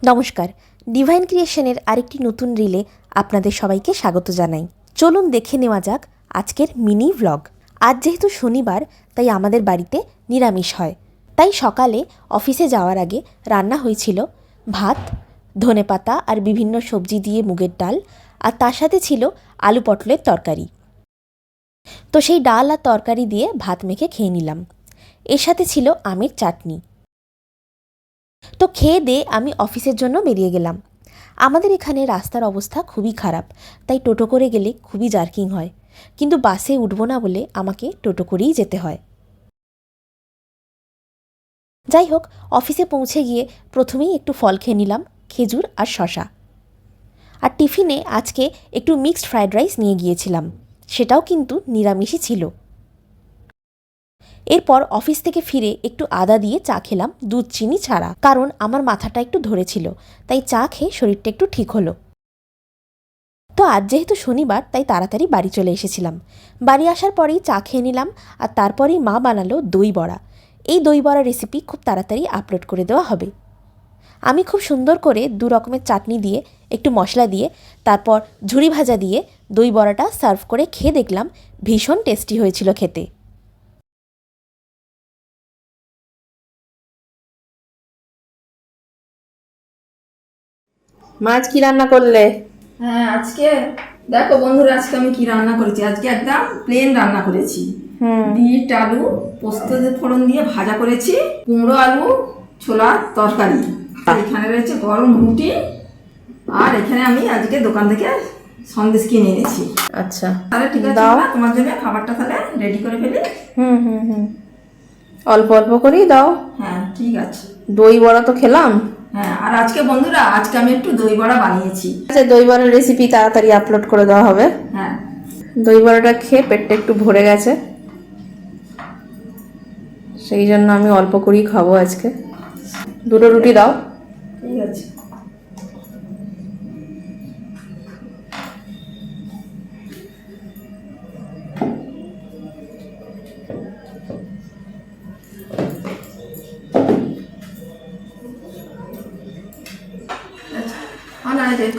নমস্কার, ডিভাইন ক্রিয়েশনের আরেকটি নতুন রিলে আপনাদের সবাইকে স্বাগত জানাই। চলুন দেখে নেওয়া যাক আজকের মিনি ভ্লগ। আজ যেহেতু শনিবার, তাই আমাদের বাড়িতে নিরামিষ হয়। তাই সকালে অফিসে যাওয়ার আগে রান্না হয়েছিল ভাত, ধনেপাতা আর বিভিন্ন সবজি দিয়ে মুগের ডাল, আর তার সাথে ছিল আলু পটলের তরকারি। তো সেই ডাল আর তরকারি দিয়ে ভাত মেখে খেয়ে নিলাম। এর সাথে ছিল আমের চাটনি। তো খেয়ে দিয়ে আমি অফিসের জন্য বেরিয়ে গেলাম। আমাদের এখানে রাস্তার অবস্থা খুবই খারাপ, তাই টোটো করে গেলে খুবই জার্কিং হয়, কিন্তু বাসে উঠবো না বলে আমাকে টোটো করেই যেতে হয়। যাই হোক, অফিসে পৌঁছে গিয়ে প্রথমেই একটু ফল খেয়ে নিলাম, খেজুর আর শশা। আর টিফিনে আজকে একটু মিক্সড ফ্রায়েড রাইস নিয়ে গিয়েছিলাম, সেটাও কিন্তু নিরামিষই ছিল। এরপর অফিস থেকে ফিরে একটু আদা দিয়ে চা খেলাম, দুধ চিনি ছাড়া, কারণ আমার মাথাটা একটু ধরেছিল, তাই চা খেয়ে শরীরটা একটু ঠিক হলো। তো আজ যেহেতু শনিবার, তাই তাড়াতাড়ি বাড়ি চলে এসেছিলাম। বাড়ি আসার পরেই চা খেয়ে নিলাম, আর তারপরেই মা বানালো দই বড়া। এই দই বড়া রেসিপি খুব তাড়াতাড়ি আপলোড করে দেওয়া হবে। আমি খুব সুন্দর করে 2 রকমের চাটনি দিয়ে, একটু মশলা দিয়ে, তারপর ঝুরি ভাজা দিয়ে দই বড়াটা সার্ভ করে খেয়ে দেখলাম, ভীষণ টেস্টি হয়েছিল খেতে। মাছ কি রান্না করলে? হ্যাঁ, আজকে দেখো বন্ধুরা, আজকে আমি কি রান্না করেছি। আজকে একদম প্লেন রান্না করেছি। বিট আলু পোস্ত দিয়ে ফোড়ন দিয়ে ভাজা করেছি, কুমড়ো আলু ছোলার তরকারি, এখানে রয়েছে গরম রুটি, আর এখানে আমি আজকে দোকান থেকে সন্দেশ কিনে এনেছি। আচ্ছা, তাহলে ঠিক আছে, তোমার জন্য খাবারটা তাহলে রেডি করে ফেলি। অল্প অল্প করেই দাও। হ্যাঁ, ঠিক আছে। দই বড়া তো খেলাম। হ্যাঁ, আর আজকে বন্ধুরা, আজকে আমি একটু দই বড়া বানিয়েছি। আচ্ছা, দই বড়ার রেসিপি তাড়াতাড়ি আপলোড করে দেওয়া হবে। হ্যাঁ, দই বড়াটা খেয়ে পেটটা একটু ভরে গেছে, সেই জন্য আমি অল্প করেই খাবো আজকে। 2টো রুটি দাও। ঠিক আছে।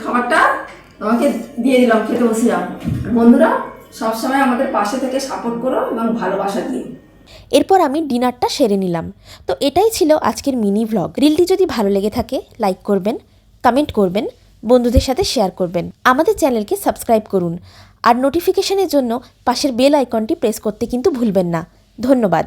খাবারটা তোমাকে দিয়ে দিলাম, খেতে বসে যাও। বন্ধুরা, সবসময় আমাদের পাশে থেকে সাপোর্ট করো এবং ভালোবাসা দিও। এরপর আমি ডিনারটা সেরে নিলাম। তো এটাই ছিল আজকের মিনি ভ্লগ। রিলটি যদি ভালো লেগে থাকে লাইক করবেন, কমেন্ট করবেন, বন্ধুদের সাথে শেয়ার করবেন। আমাদের চ্যানেলকে সাবস্ক্রাইব করুন, আর নোটিফিকেশনের জন্য পাশের বেল আইকনটি প্রেস করতে কিন্তু ভুলবেন না। ধন্যবাদ।